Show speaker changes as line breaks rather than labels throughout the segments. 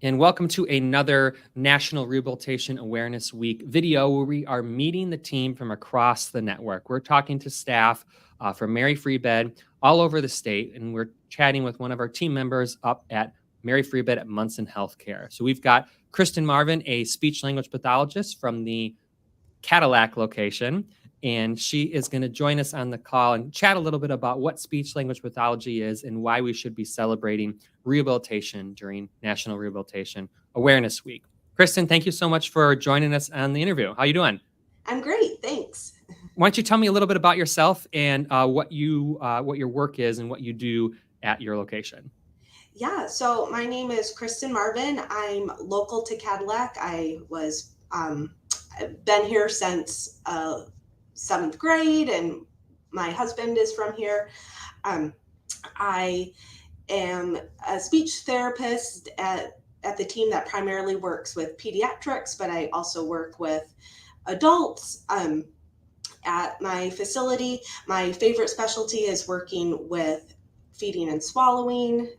And welcome to another National Rehabilitation Awareness Week video where we are meeting the team from across the network. We're talking to staff from Mary Free Bed all over the state, and we're chatting with one of our team members up at Mary Free Bed at Munson Healthcare. So we've got Christin Marvin, a speech language pathologist from the Cadillac location, and she is going to join us on the call and chat a little bit about what speech language pathology is and why we should be celebrating rehabilitation during National Rehabilitation Awareness Week. Christin, thank you so much for joining us on the interview. How are you doing?
I'm great, thanks.
Why don't you tell me a little bit about yourself and what your work is and what you do at your location?
Yeah, so my name is Christin Marvin. I'm local to Cadillac. I've been here since 7th grade, and my husband is from here. I am a speech therapist at the team that primarily works with pediatrics, but I also work with adults. At my facility, my favorite specialty is working with feeding and swallowing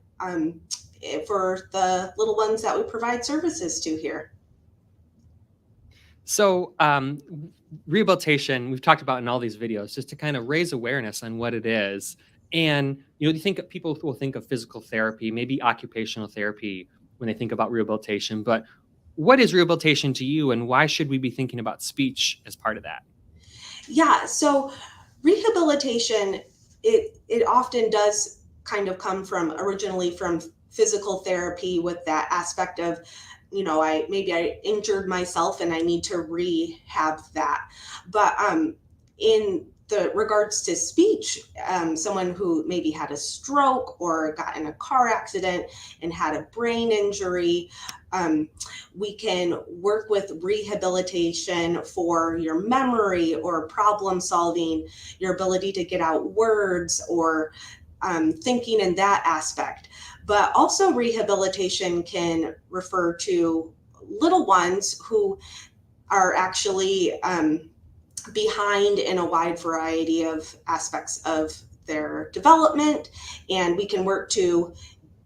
for the little ones that we provide services to here.
So rehabilitation, we've talked about in all these videos, just to kind of raise awareness on what it is. And, you think people will think of physical therapy, maybe occupational therapy when they think about rehabilitation. But what is rehabilitation to you, and why should we be thinking about speech as part of that?
Yeah, so rehabilitation, it often does kind of come originally from physical therapy, with that aspect of, I injured myself and I need to rehab that. But in the regards to speech, someone who maybe had a stroke or got in a car accident and had a brain injury, we can work with rehabilitation for your memory or problem solving, your ability to get out words, or thinking in that aspect. But also rehabilitation can refer to little ones who are actually behind in a wide variety of aspects of their development, and we can work to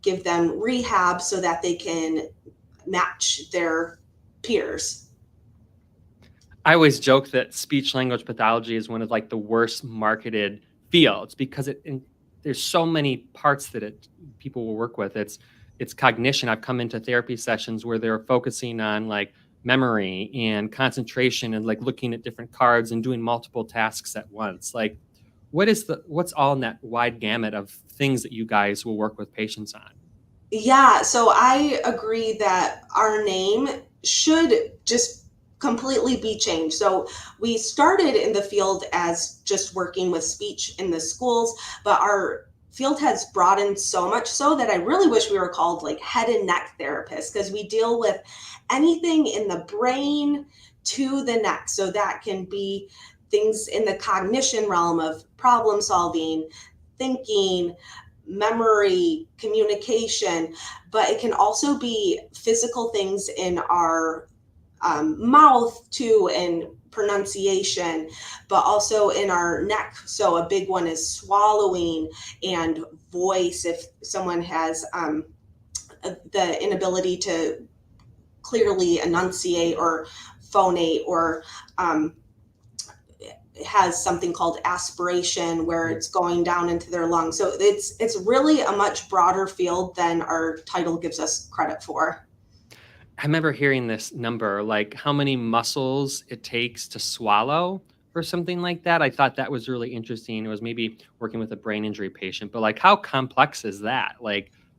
give them rehab so that they can match their peers.
I always joke that speech language pathology is one of the worst marketed fields because there's so many parts that people will work with. It's cognition. I've come into therapy sessions where they're focusing on memory and concentration and looking at different cards and doing multiple tasks at once. What's all in that wide gamut of things that you guys will work with patients on?
Yeah, so I agree that our name should just completely be changed. So we started in the field as just working with speech in the schools, but our field has broadened so much so that I really wish we were called head and neck therapists, because we deal with anything in the brain to the neck. So that can be things in the cognition realm of problem solving, thinking, memory, communication, but it can also be physical things in our mouth too, and pronunciation, but also in our neck. So a big one is swallowing and voice. If someone has the inability to clearly enunciate or phonate, or has something called aspiration where it's going down into their lungs. So it's really a much broader field than our title gives us credit for.
I remember hearing this number, how many muscles it takes to swallow or something like that. I thought that was really interesting. It was maybe working with a brain injury patient, but how complex is that?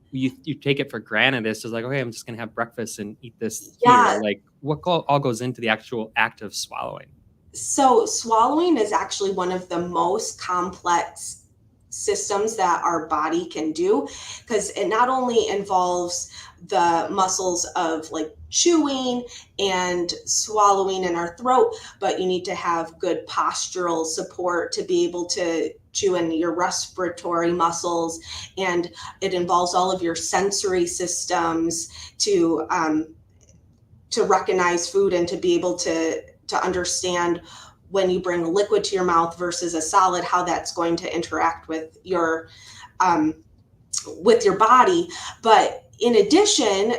You take it for granted. It's just okay, I'm just going to have breakfast and eat this
Yeah.
here. What all goes into the actual act of swallowing?
So swallowing is actually one of the most complex systems that our body can do, because it not only involves the muscles of chewing and swallowing in our throat, but you need to have good postural support to be able to chew in your respiratory muscles, and it involves all of your sensory systems to recognize food and to be able to understand when you bring liquid to your mouth versus a solid, how that's going to interact with your body. But in addition,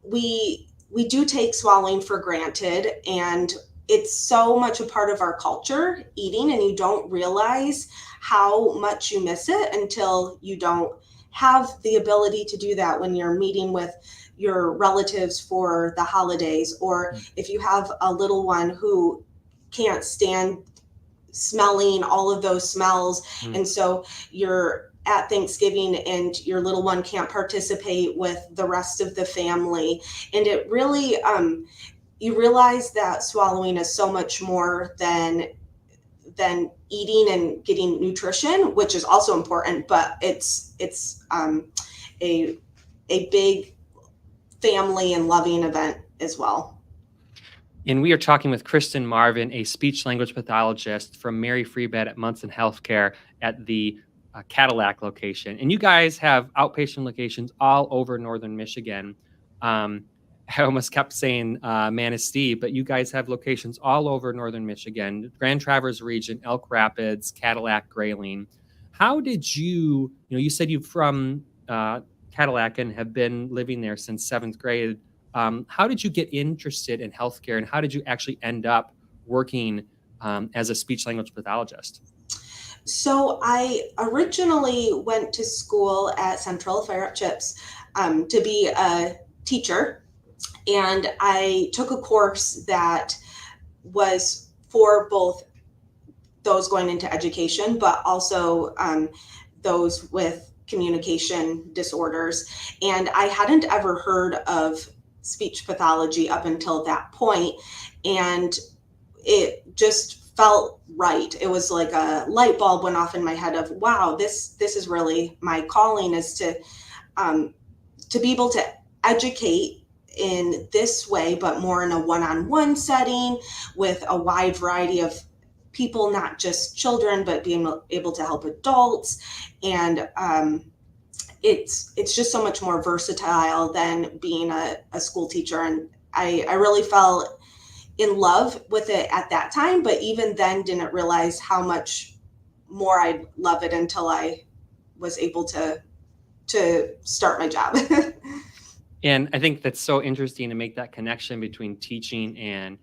we do take swallowing for granted, and it's so much a part of our culture, eating, and you don't realize how much you miss it until you don't have the ability to do that when you're meeting with your relatives for the holidays, or if you have a little one who can't stand smelling all of those smells. And so you're at Thanksgiving and your little one can't participate with the rest of the family. And it really, you realize that swallowing is so much more than eating and getting nutrition, which is also important, but it's a big family and loving event as well.
And we are talking with Christin Marvin, a speech language pathologist from Mary Free Bed at Munson Healthcare at the Cadillac location. And you guys have outpatient locations all over northern Michigan. I almost kept saying Manistee, but you guys have locations all over northern Michigan, Grand Traverse region, Elk Rapids, Cadillac, Grayling. How did you said you're from Cadillac and have been living there since 7th grade. How did you get interested in healthcare, and how did you actually end up working as a speech language pathologist?
So I originally went to school at Central Fire Up Chips to be a teacher, and I took a course that was for both those going into education, but also those with communication disorders. And I hadn't ever heard of speech pathology up until that point, and it just felt right. It was like a light bulb went off in my head of, wow, this is really my calling, is to be able to educate in this way, but more in a one-on-one setting with a wide variety of people, not just children, but being able to help adults. And it's just so much more versatile than being a school teacher. And I really fell in love with it at that time, but even then didn't realize how much more I'd love it until I was able to start my job.
And I think that's so interesting to make that connection between teaching and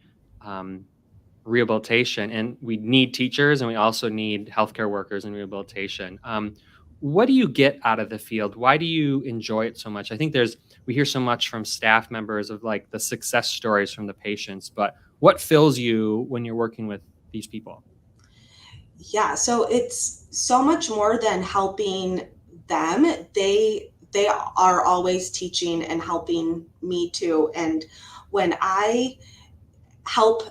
rehabilitation. And we need teachers, and we also need healthcare workers in rehabilitation. What do you get out of the field? Why do you enjoy it so much? I think we hear so much from staff members of like the success stories from the patients, but what fills you when you're working with these people?
Yeah, so it's so much more than helping them. They are always teaching and helping me too. And when I help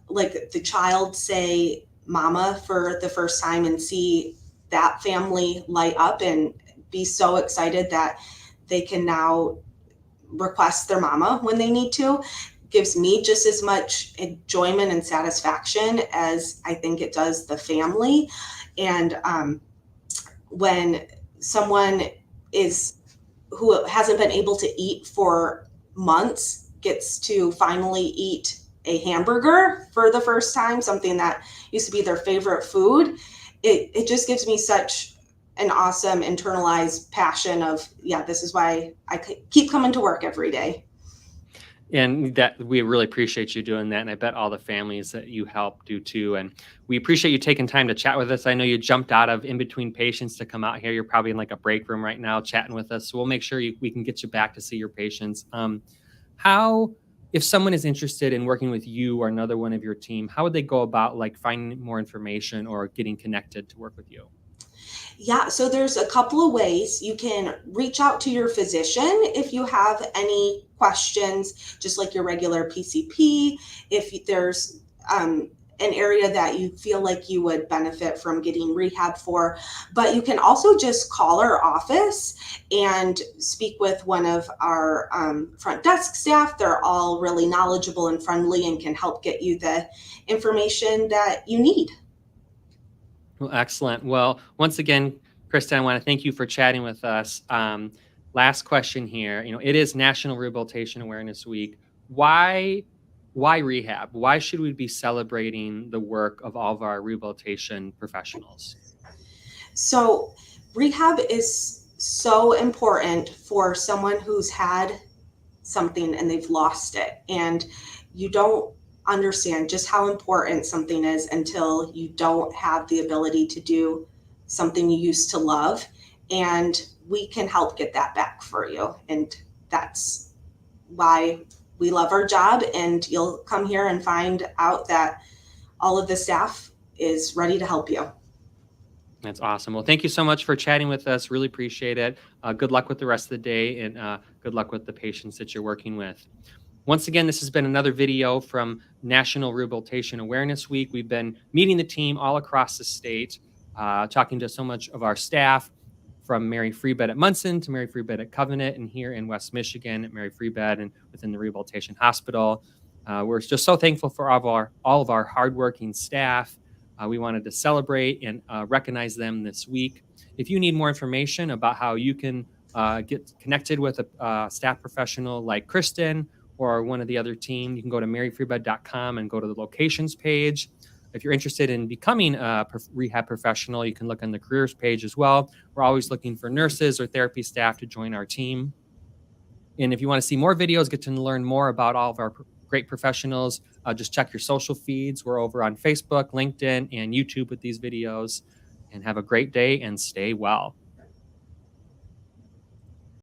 like the child say mama for the first time and see that family light up and be so excited that they can now request their mama when they need to, gives me just as much enjoyment and satisfaction as I think it does the family. And when someone who hasn't been able to eat for months gets to finally eat a hamburger for the first time, something that used to be their favorite food, it just gives me such an awesome internalized passion of, yeah, this is why I keep coming to work every day.
And that we really appreciate you doing that. And I bet all the families that you help do too. And we appreciate you taking time to chat with us. I know you jumped out of in between patients to come out here. You're probably in like a break room right now chatting with us. So we'll make sure we can get you back to see your patients. If someone is interested in working with you or another one of your team, how would they go about like finding more information or getting connected to work with you?
Yeah, so there's a couple of ways. You can reach out to your physician if you have any questions, just like your regular PCP. If there's an area that you feel like you would benefit from getting rehab for, but you can also just call our office and speak with one of our front desk staff. They're all really knowledgeable and friendly and can help get you the information that you need.
Well, excellent. Well, once again, Kristen, I want to thank you for chatting with us. Last question here. It is National Rehabilitation Awareness Week. Why rehab? Why should we be celebrating the work of all of our rehabilitation professionals?
So rehab is so important for someone who's had something and they've lost it. And you don't understand just how important something is until you don't have the ability to do something you used to love. And we can help get that back for you. And that's why we love our job. And you'll come here and find out that all of the staff is ready to help you.
That's awesome. Well, thank you so much for chatting with us. Really appreciate it. Good luck with the rest of the day, and good luck with the patients that you're working with. Once again, this has been another video from National Rehabilitation Awareness Week. We've been meeting the team all across the state, talking to so much of our staff, from Mary Free Bed at Munson to Mary Free Bed at Covenant, and here in West Michigan at Mary Free Bed and within the Rehabilitation Hospital. We're just so thankful for all of our hardworking staff. We wanted to celebrate and recognize them this week. If you need more information about how you can get connected with a staff professional like Christin or one of the other team, you can go to maryfreebed.com and go to the locations page. If you're interested in becoming a rehab professional, you can look on the careers page as well. We're always looking for nurses or therapy staff to join our team. And if you want to see more videos, get to learn more about all of our great professionals, just check your social feeds. We're over on Facebook, LinkedIn, and YouTube with these videos. And have a great day and stay well.